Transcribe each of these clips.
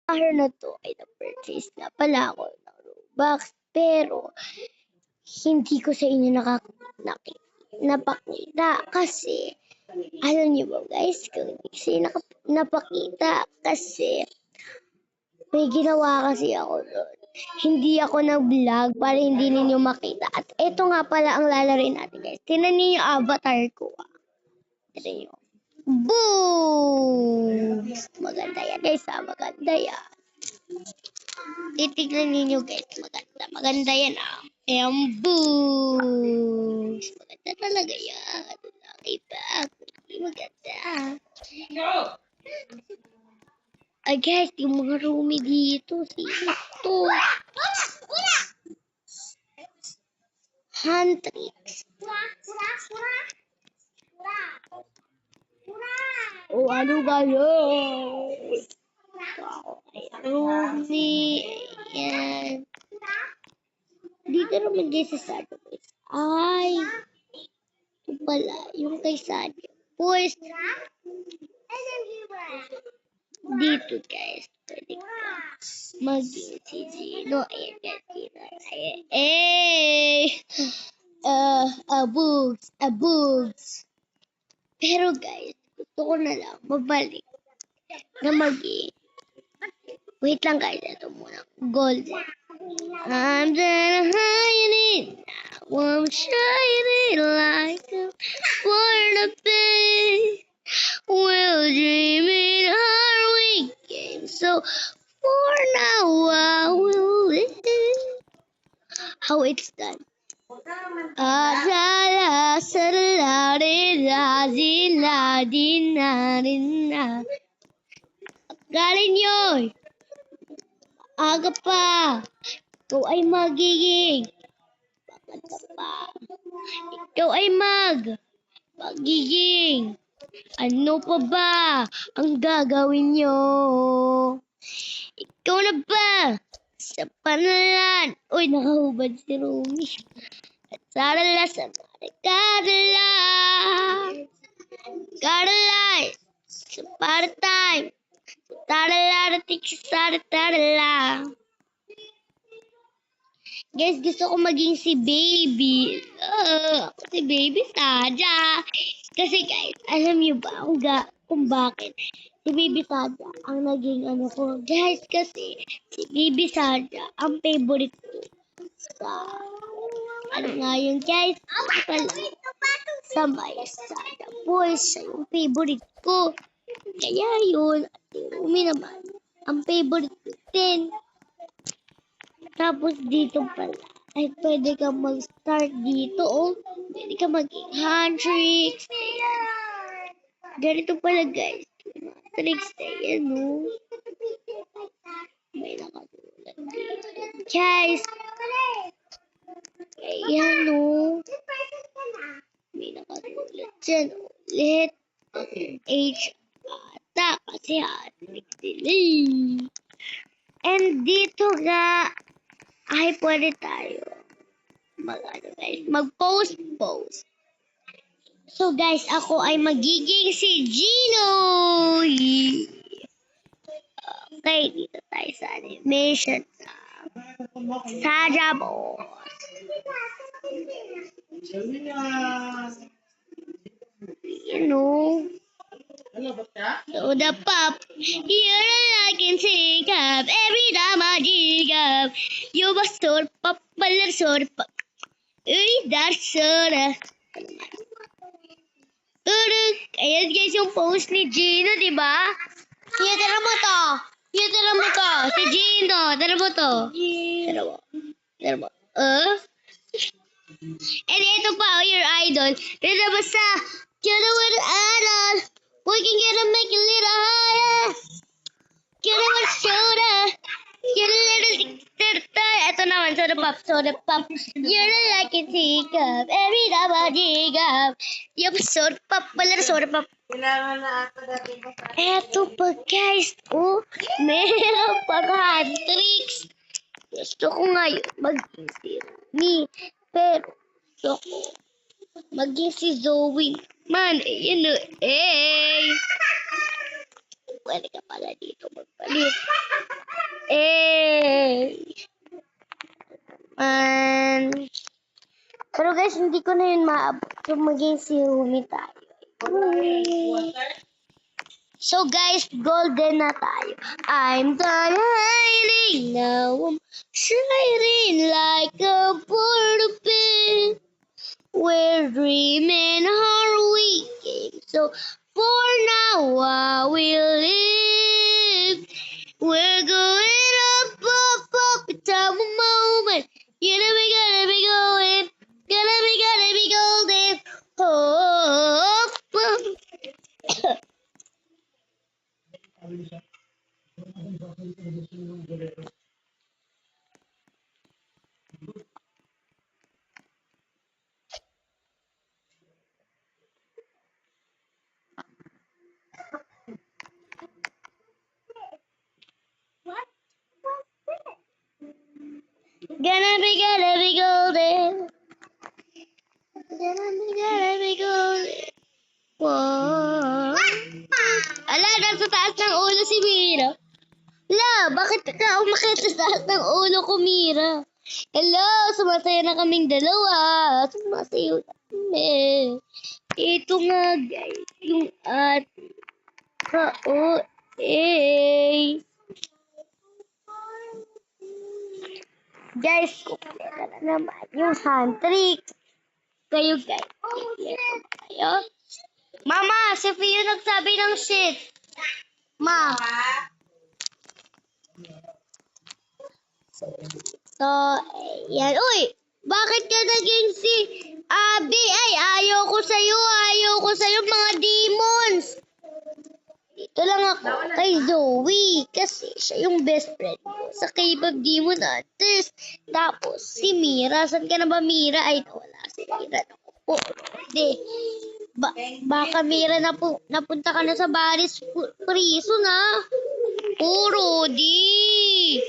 araw na to ay na-purchase na pala ako ng Robux, pero hindi ko sa inyo napakita kasi alam niyo ba guys, kung hindi kasi napakita kasi may ginawa kasi ako doon. Hindi ako nag-vlog para hindi ninyo makita. At ito nga pala ang lalaroin natin guys. Tingnan niyo yung avatar ko. Tingnan niyo. Boom! Maganda yan guys ha. Maganda yan. Titignan ninyo guys. Maganda. Maganda yan ah. Ayan. Boom! Maganda talaga yan. Diba? Maganda. Ay guys, yung mga roomie dito. Sino to? Huntrix. O ano kayo? Roomie. Ayan. Dito naman guys sa Sadio guys. Ay. Ito pala. Yung kay Sadio. Pues. Dito guys. Pwede ka maging si Gino. Ayan guys. Gino. Ayan. Bugs. Bugs. Pero guys. Gusto ko na lang mabalik na maging. Wait lang guys. Ito muna. Golden. I'm gonna hide it now. I'm shining like a born to be. We'll dream in our weekend. So for now I will live. How it's done. Asala sala rila zila dina rina. Galing yun. Aga pa. Ikaw ay magiging. Maganda pa. Ikaw ay magiging. Ano pa ba ang gagawin nyo? Ikaw na ba? Sa panalan. Uy, nakahubad si Rumi. At sarala sa mga kadala. Kadala. Sa part-time. Tarala, tarala. Guys, gusto ko maging si Baby. Ako si Baby Saja. Kasi guys, alam niyo ba kung bakit si Baby Saja ang naging ano ko? Guys, kasi si Baby Saja ang favorite ko sa ano nga yun guys? Sa may Saja Boys. Siya yung favorite ko. Kaya yun, Umi naman, ang favorite ko din. Tapos dito pala, ay pwede ka mag-start dito, oh. Pwede ka maging Huntrix. Ayan. Ganito pala guys. Huntrix, ayan, oh. May nakatulad dito. Guys. Ayan, oh. May nakatulad dyan, ulit. H kasi Huntrix sila. And dito nga ay pwede tayo mag-post. So guys, ako ay magiging si Gino. Okay, dito tayo sa animation Saja Boss. You know. So the pop, you're all I can think of every time I dig up. You were so pop, that's soda. Ayan guys yung post ni Gino, di ba? Tira mo to. Si Gino, tira mo to. Tira mo. And ito pa, your idol. Tira mo sa, you know what, idol. We can get a make a little higher. Get a little shoulder. Get a little ito naman, soda pop. You're like a teacup. Every time I dig up. Yung soda pop. Wala na soda pop. Eto pa guys. Oh, meron pa Huntrix. Gusto ko ngayon maging si Rumi. Pero gusto ko maging si Zoe. Man, yun pwede ka pala dito magpalit. Eh, pero guys, hindi ko na yun maabot. So, maging si Rumi tayo. So guys, golden na tayo. I'm done hiding now. I'm shining like a bird. We're dreaming our weekend. So for now, I will live. We're going up, up, up. It's our moment. Gonna be going. Gonna be golden. Oh, gonna be golden. Gonna be golden. Wow. Ala, nasa taas ng ulo si Mira. Ala, bakit ka umakit sa taas ng ulo ko, Mira? Hello, sumasaya na kaming dalawa. Sumasayo na kami. Ito nga, guys, yung ating ka-OA. Guys, kumpleto na naman yung hand trick. Kayo, guys. Kumpleto ba kayo? Mama, si Fio nagsabi ng shit. Ma. So, yan. Uy, bakit ka naging si Abby? Ay, ayaw ko sa'yo, mga demons. Dito lang ako kay Zoe. Kasi siya yung best friend ko sa K-pop Demon Artist. Tapos, si Mira. Saan ka na ba, Mira? Ay, wala si Mira. Naku po. Hindi. Baka Mira napunta ka na sa Baris prison, ha? Puro, di.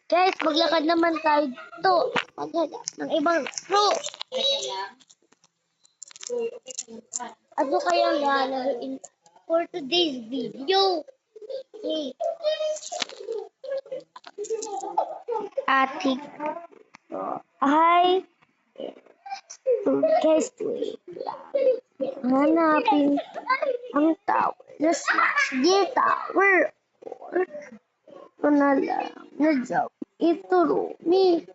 Guys, maglakad naman tayo dito. Maghanap ng ibang laro. Ano kayang lalaroin for today's video? Okay. Ating hi. Guys, wait lang. Hanapin ang tower na Smash Gear Tower. Or ito na lang na job. Ito, Rumi.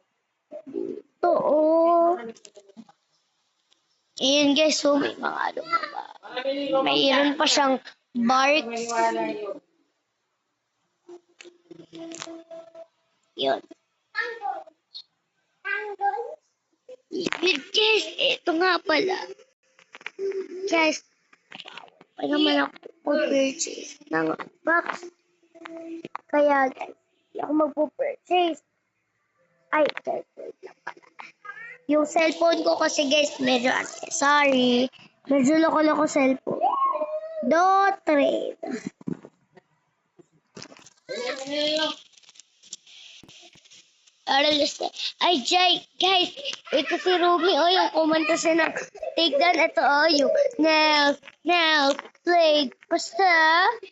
Dito, oh. Ayan, guys, so may mga ano ba. Mayroon pa siyang barks. Yun. Guys, ito nga pala. Guys, pa naman ako mag-purchase ng box. Kaya guys, hindi ako magpo-purchase. Ay, cellphone lang pala. Yung cellphone ko kasi guys, medyo sorry. Medyo loko-loko cellphone. Do trade. Ay, Jay, guys, ito si Rumi, oh, yung kumanta siya ng take down, ito, oh, yung nails, blade, basta,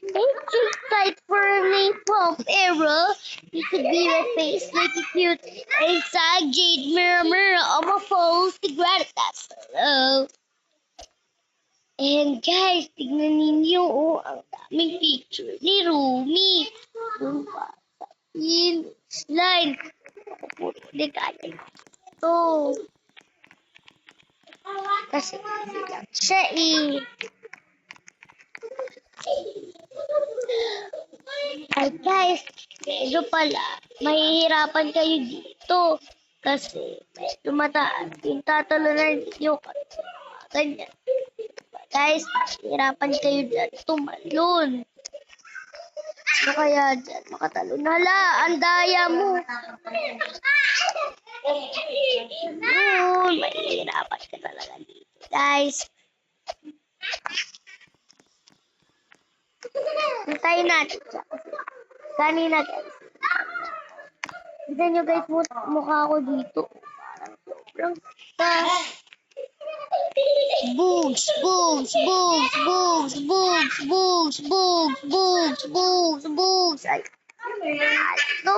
ain't you tight for me, pump arrow, you could be my face, make it cute, inside jade, mirror, all my foes, the gravitas, hello. And guys, tignan ninyo, oh, ang daming picture ni Rumi. Yung pa sa slide. Hindi kaya. So, kasi lang siya Ay guys, medyo pala, mahihirapan kayo dito. Kasi, medyo mataas yung tatalunan ninyo. Ganyan. Guys, hirapan kayo dyan tumalon. So, kaya dyan, makatalon. Hala, ang daya mo. Yun, mahihirapan ka talaga dito. Guys, hintayin natin siya. Kanina, guys. Kita nyo, guys, mukha ko dito. Parang sobrang taas. Boogs, boogs, boogs, boogs, boogs, boogs, boogs, boogs, boogs, boogs. Ay, Ito.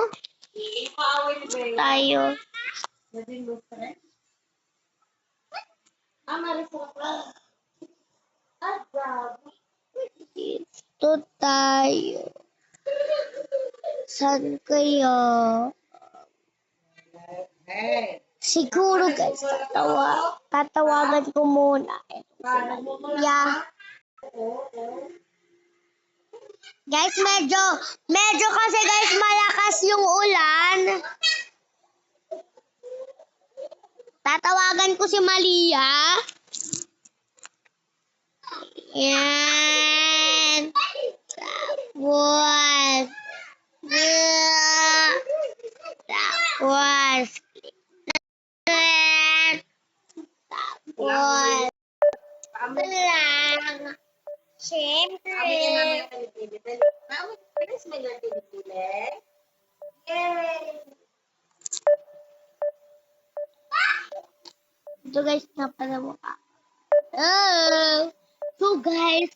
Tayo. Ito tayo. Saan kaya? Siguro guys, tatawagan ko muna. Yeah. Guys, medyo kasi guys malakas yung ulan. Tatawagan ko si Malia. Yan. Tapos. Tapos. Tapos. Lang. Siyempre. Ito guys, napala mo ka. Oh. So guys,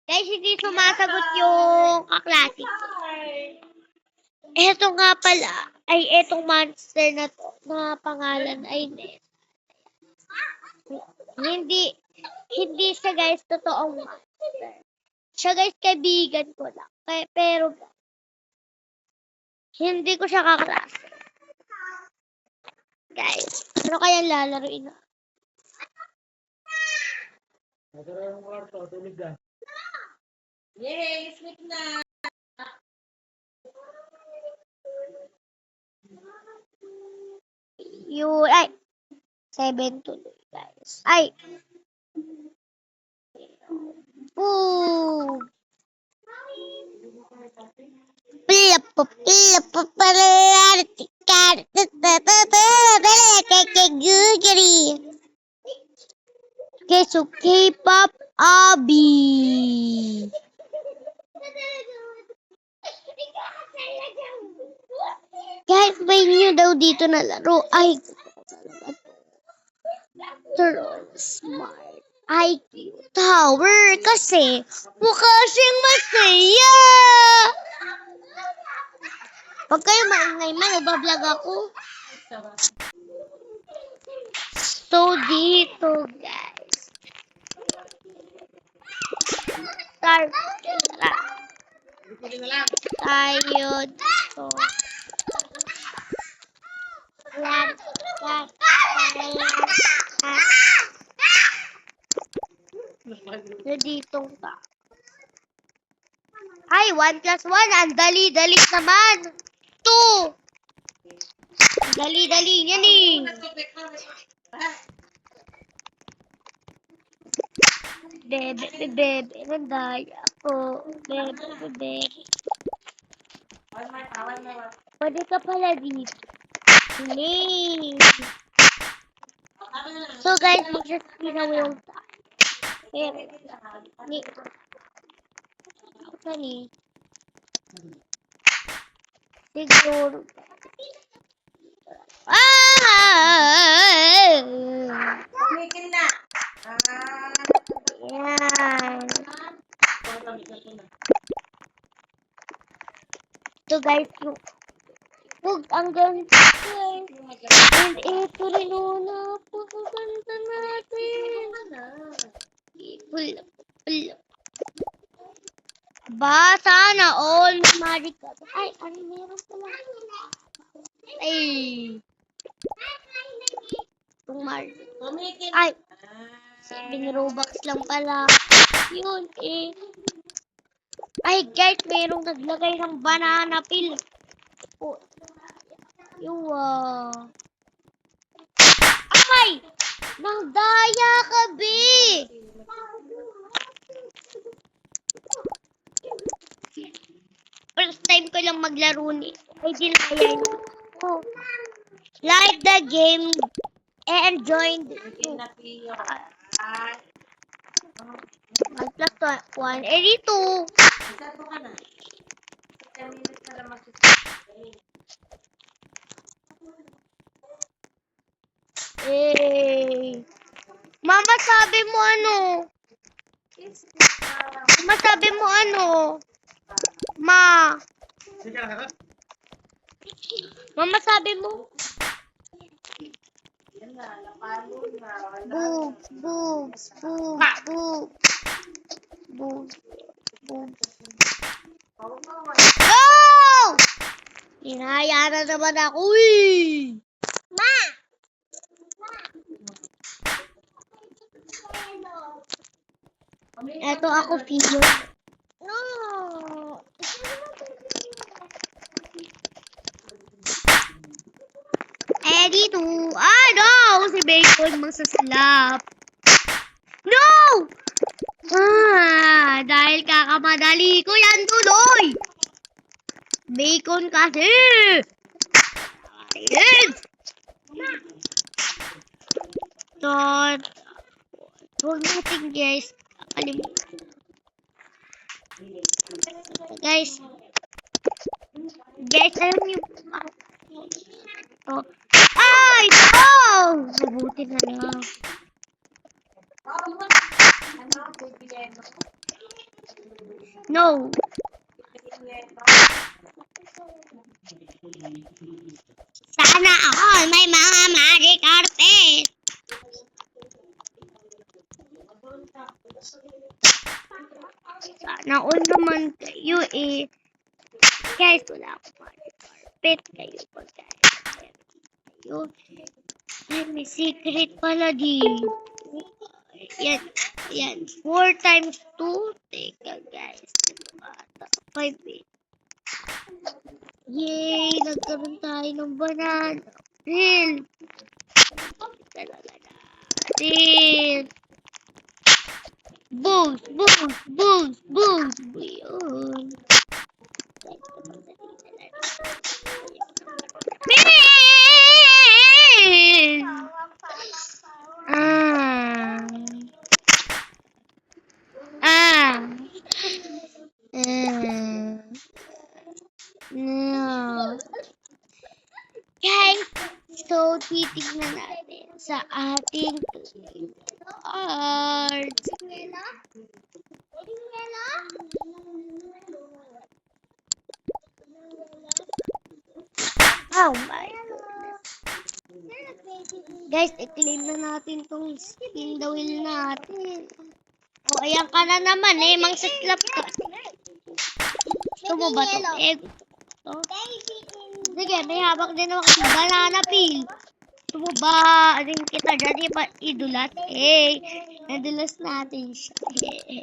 guys, hindi sumasagot yung kaklase ko. Eto nga pala, ay etong monster na to, na pangalan ay Ness. Hindi siya guys, totoong monster. Siya guys, kaibigan ko lang. Pero, hindi ko siya kaklase. Guys, ano kaya lalaruin na? Yay! Sleep na! Ay, 7 tuloy guys. Ay! Ooh! Okay, so K-pop Abi. Guys, may new daw dito na laro. Ay, Troll Smart IQ Tower kasi mukha siyang masaya. Pag kayo maingay man, nabablog ako. So, dito, guys. Start. Tayo dito. Dito ka. Ay, 1 plus 1. Ang dali-dali naman. 2. Dali-dali yan eh. Bebe. Nandaya ako. Bebe. Pwede ka pala dito. Hindi. So guys, mag-screen away yung tayo. Pero, siguro. Tumigil na! Yan. Ito guys, ang ganda guys. And ito rin una. Pagkaganda natin. Pull up. Ba, sana all magic. Ay, ano meron pala? Ay. Itong magic. Ay. 7 Robux lang pala. Yun eh. Ay guys, merong naglagay ng banana peel. Oh. Yuwa. Ay! Nang daya ka, be! First time ko lang maglaro nito. Ay, dinaya nyo. Oh. Like the game and join the game. 1 plus 1. 82. masabi mo ano? Masabi mo ano? Ma. Mama, sabi mo. Boobs, boobs, boobs, boobs. Boobs, boobs. Go! Hinahaya na naman ako eh. Ma! Eto ako, Pio. No! Dito. No! Si Bacon magsaslap. No! Dahil kakamadali ko yan tuloy. Bacon kasi. Ayun. Huwag natin guys. Kakalimutan. Guys, alam niyo ito. Ay! Oh! Mabuti na lang. No. Sana all may mga magic carpet. Sana all naman kayo eh. Guys, wala akong magic carpet. Kayo pa guys. Kayo. Ay, may secret pala dito. Yan. 4 times 2. Teka guys. 5 eh. Yay! Nagkaroon tayo ng banana. Real. Talaga natin. Boost! Yun. No. Guys, so titignan natin sa ating cards. Oh my goodness. Guys, i-claim na natin tong spin the wheel natin. O, ayan ka na naman eh. Mangsiklap ka. Gusto mo ba ito? Sige, may habak din ako sa banana peel. Gusto mo ba rin kita dyan idulas? Nadulas natin siya.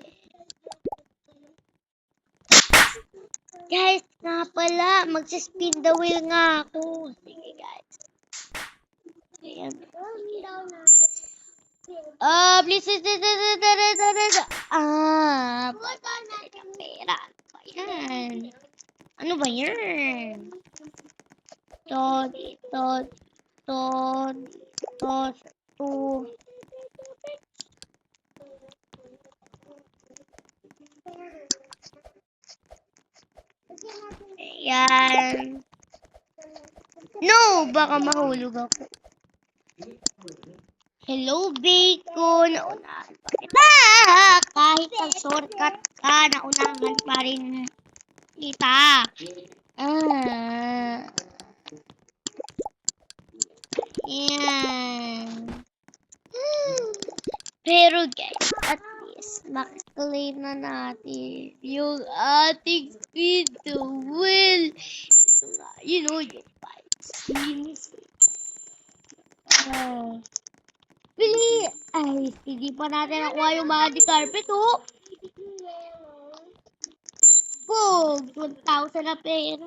Guys, nga pala, magsispin the wheel nga ako. Sige guys. Ayan. Please. Pera. Ayan. Ano ba yan? Dito. Ayan. No, baka mahulog ako. Hello, Bacon. Naunahan pa kita. Kahit nag-shortcut ka, naunahan pa rin kita. Ayan. Pero guys, at least makiklaim na natin yung ating spin the wheel. Ito nga, yung 5 spins. Pili! Ay, hindi pa natin nakuha yung magic carpet, oh. Boom! 1,000 na pera.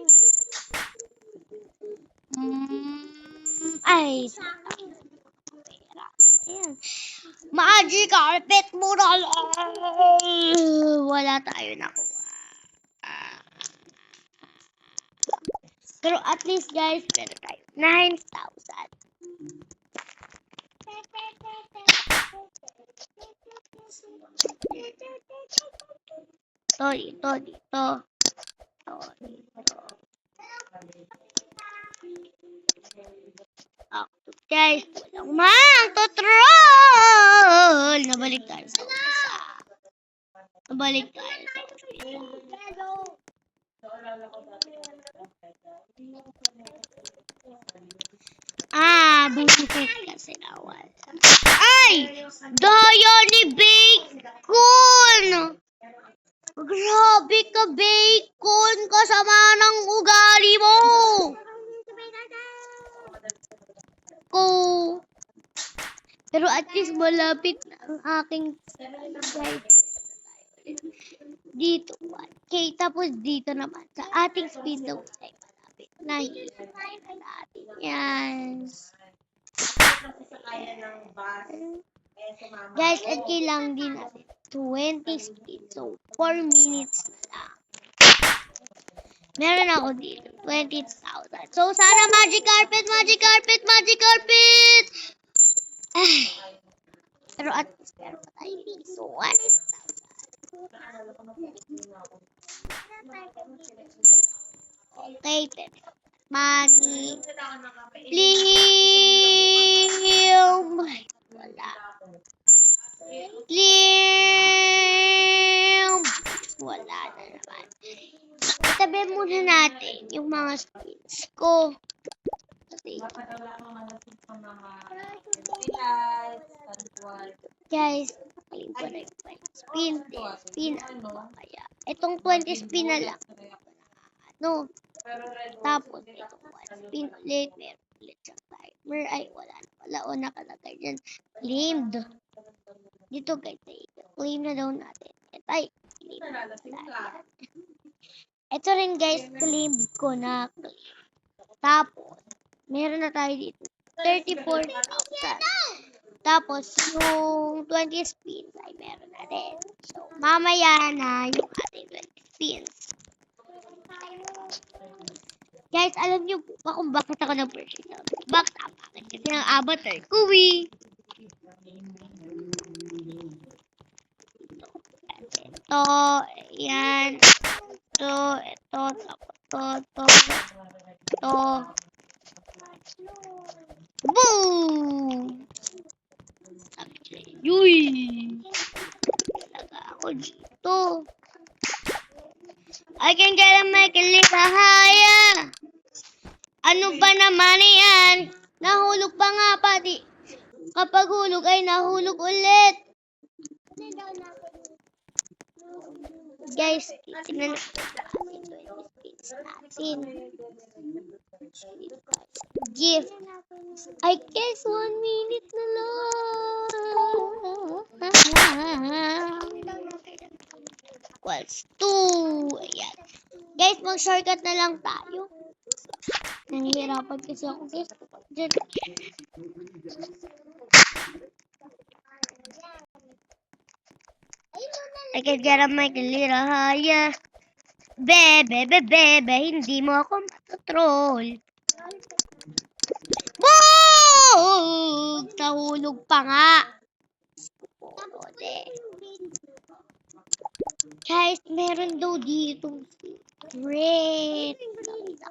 Ay, pera. Ayan. Magic carpet mo na lang. Wala tayo nakuha. Pero at least guys, meron tayo 9,000. Dito. Guys, walang mang tutrol na Balik tayo sa umpisa. Balik tayo sa umpisa. Bumisit kasi nawala. Ay! Daya ni Bacon! Grabe ka, Bacon! Kasama ng ugali mo! Pero at least malapit na ang aking guide. Dito 1K. Tapos dito naman sa ating speed daw ay malapit na. Hintay na natin yan. Guys, at kailangan din natin 20 speed. So, 4 minutes na lang. Meron ako dito. 20,000. So, sana magic carpet, magic carpet, magic carpet! Ay. Pero at least meron pa tayo dito. So, 1,000. Okay, pero money. Liam. Wala. Liam. Wala na naman. Itabi muna natin yung mga skins ko. Kasi, guys, nakalim ko na yung 20 spin. Spin ano ba kaya? Itong 20 spin na lang. No. Tapos, itong 1 spin ulit. Meron ulit siyang timer. Ay, wala na pala. O, nakalagay dyan. Claimed. Dito, guys. Claim na daw natin. Ay, claim na natin. Ito rin, guys. Claimed ko na. Tapos, meron na tayo dito. 34,000. Tapos, yung 20 spins ay meron na din. So, mamaya na yung ating 20 spins. Guys, alam niyo po ba kung bakit ako nag-purchase ng box? Bakit? Kasi ng avatar ko, Ito, yan. Ito, ito. Boom! Yuy! Talaga ako dito. I can get a higher. Ano ba naman yan? Nahulog pa nga pati. Kapag hulog ay nahulog ulit. Guys, tingnan natin. Gift. I guess 1 minute na lang. Equals 2. Ayan. Guys, mag-shortcut na lang tayo. Nahihirapan kasi ako, guys. I can get up my little higher. Bebe, hindi mo ako matotroll. Boom! Nahulog pa nga. Guys, meron daw dito secret.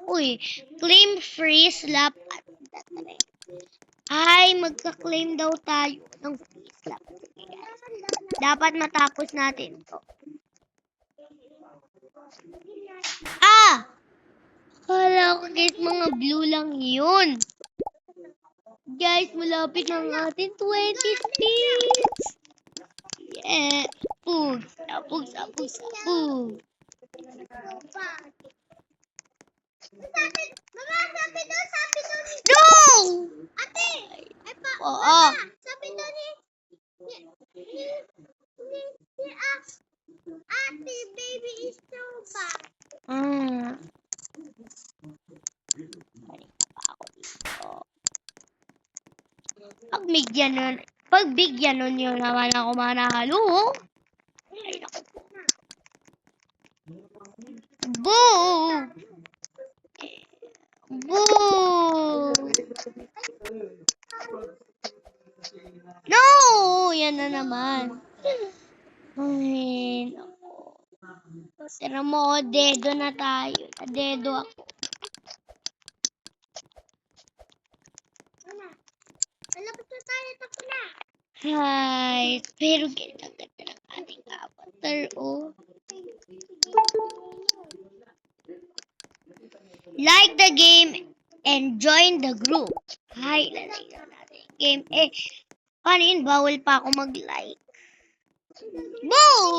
Uy, claim free slap at that rin. Ay, magka-claim daw tayo ng free slap. Dapat matapos natin to. Kala ko guys, mga blue lang yun. Guys, malapit ng ating 20 spins. Yeah. Pug. No! Ate! Oo. Sabi doon Ate, baby is so bad. Pagbigyan nun yun naman ako manalo. Ay, naku po. Boom! Boom! No! Yan na naman. Ay, naku. Tira mo, dedo na tayo. Dedo ako. Malapit na tayo. Tapos na. Guys, pero guys, ang ganda ng ating avatar, oh. Like the game and join the group. Hi, lalagay na natin yung game. Paano yun? Bawal pa ako mag-like. Boo!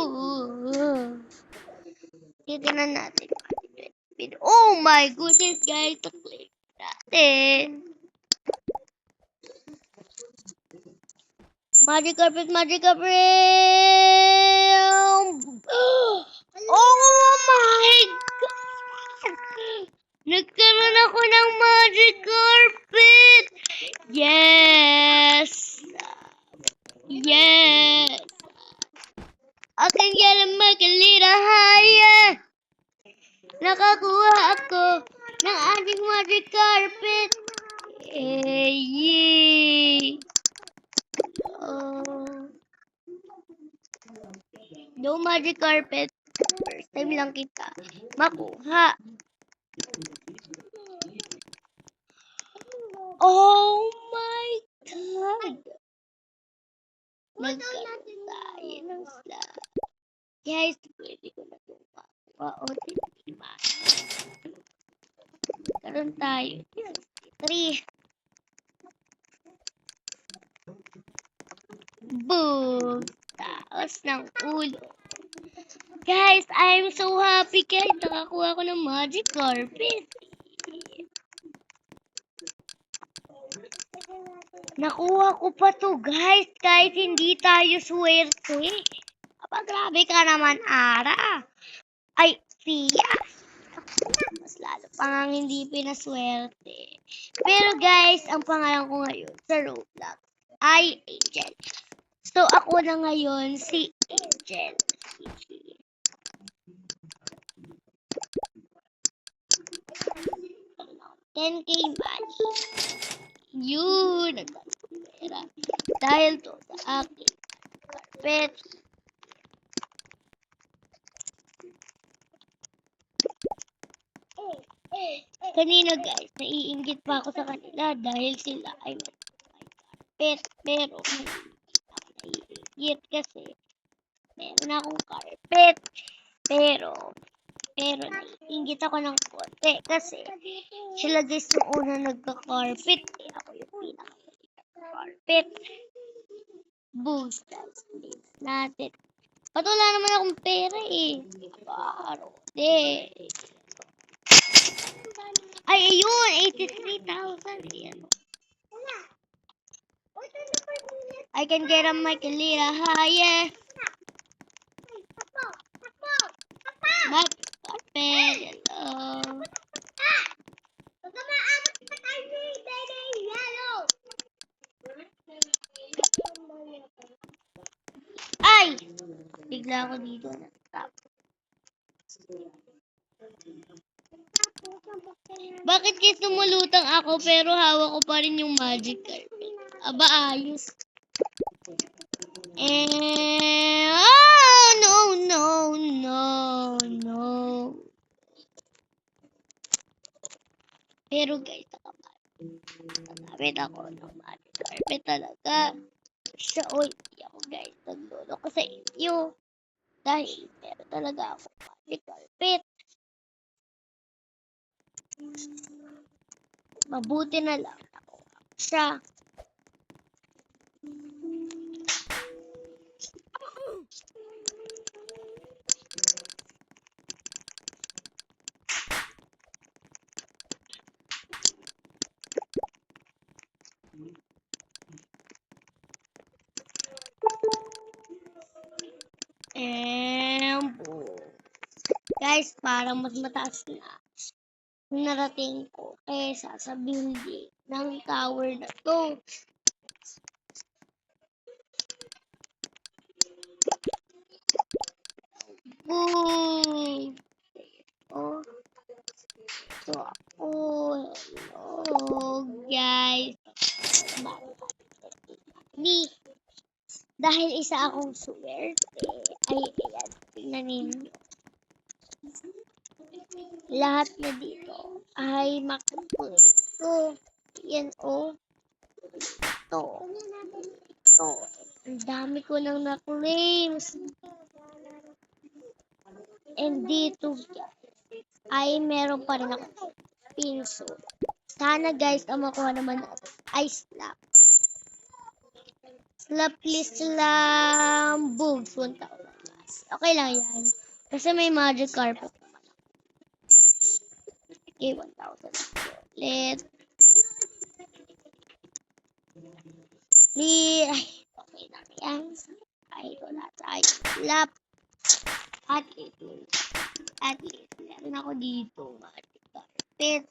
Titignan natin. Oh my goodness, guys. Click natin. Magic carpet, magic carpet. Oh my God! Nagkaroon ako ng magic carpet. Yes. Yes. I can get a make a little higher. Nakakuha ako ng ating magic carpet. Yay! Oh. No magic carpet. First time lang kita makuha. Oh my God! Nagkaroon tayo ng slab. Guys, pwede ko na itong makuha. O, diba? Karoon tayo. 3. Boom! Taos ng ulo. Guys, I'm so happy guys. Nakakuha ko ng magic carpet. Nakuha ko pa to guys. Kahit hindi tayo swerte. Aba, grabe ka naman, Ara. Ay, Tia. Mas lalo pa nga hindi pinaswerte. Pero guys, ang pangalan ko ngayon sa Roblox ay Angel. So, ako na ngayon si Angel. 10K money. Yun, nagkakapera. Dahil to sa aking carpet. Kanina guys, naiinggit pa ako sa kanila dahil sila ay may carpet. Pero hindi ako naiinggit kasi meron akong carpet. Pero naiinggit ako ng konti kasi sila guys yung una nagka-carpet. Ako yung pinaka-carpet. Boost guys, hindi natin. Ba't wala naman akong pera eh? Paro. Ay, ayun! 83,000. Ayan. I can get a mic a little higher. Back carpet. Hello. Ay! Bigla ako dito na stop. Bakit kasi tumulutang ako pero hawak ko pa rin yung magic carpet? Aba, ayos. No. Pero guys, nakapit ako ng magic carpet talaga. So, hindi ako guys, naglolo ko sa inyo. Dahil, pero talaga ako magic carpet. Mabuti na lang ako siya. Guys, parang mas mataas na narating ko kaysa sa building ng tower na to. Boom! Oh. So, hello guys. Dahil isa akong swerte, ay ayan, tingnan ninyo. Lahat na dito ay makukulit ko. Yan o. Ito. So, ang dami ko nang na-claims. And dito, ay meron pa rin ako pinso. Sana guys, ang makuha naman natin ay slap. Slap list lang. Bugs, 1,000. Okay lang yan. Kasi may magic carpet naman. Okay, 1,000. Ulit. Ay, okay na yan. Ay, wala tayo. Slap. At least, meron ako dito. Magic carpet.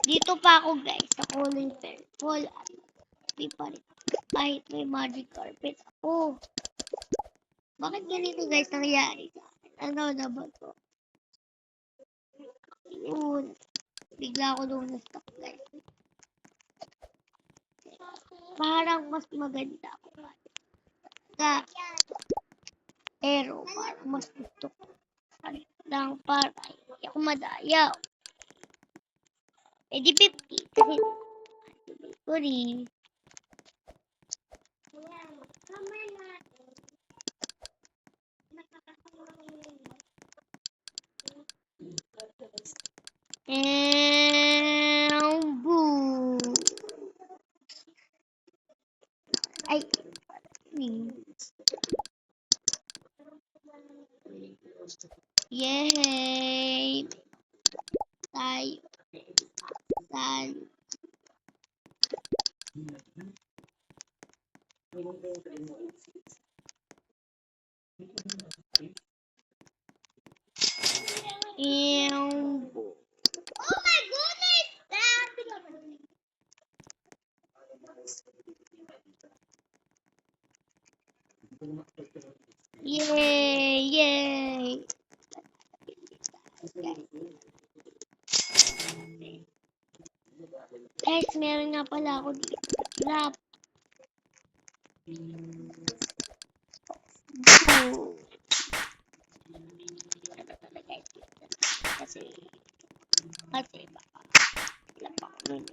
Dito pa ako guys, sa Colin Fairfall at di pa rin. Kahit may magic carpet ako. Bakit ganito guys nangyari sa akin? Ano na ba to? Yun. Bigla ako doon na-stuck guys. Parang mas maganda ako. Pero parang mas gusto ko. Lang para hindi ako madayaw. Eh di 50. Kasi ko rin. And boo. Ay. Yay! Tayo. Tayo. And boo. Oh my goodness! Yay! Yay! Guys, meron nga pala ako dito. Lap. Kasi baka wala pa ako nun.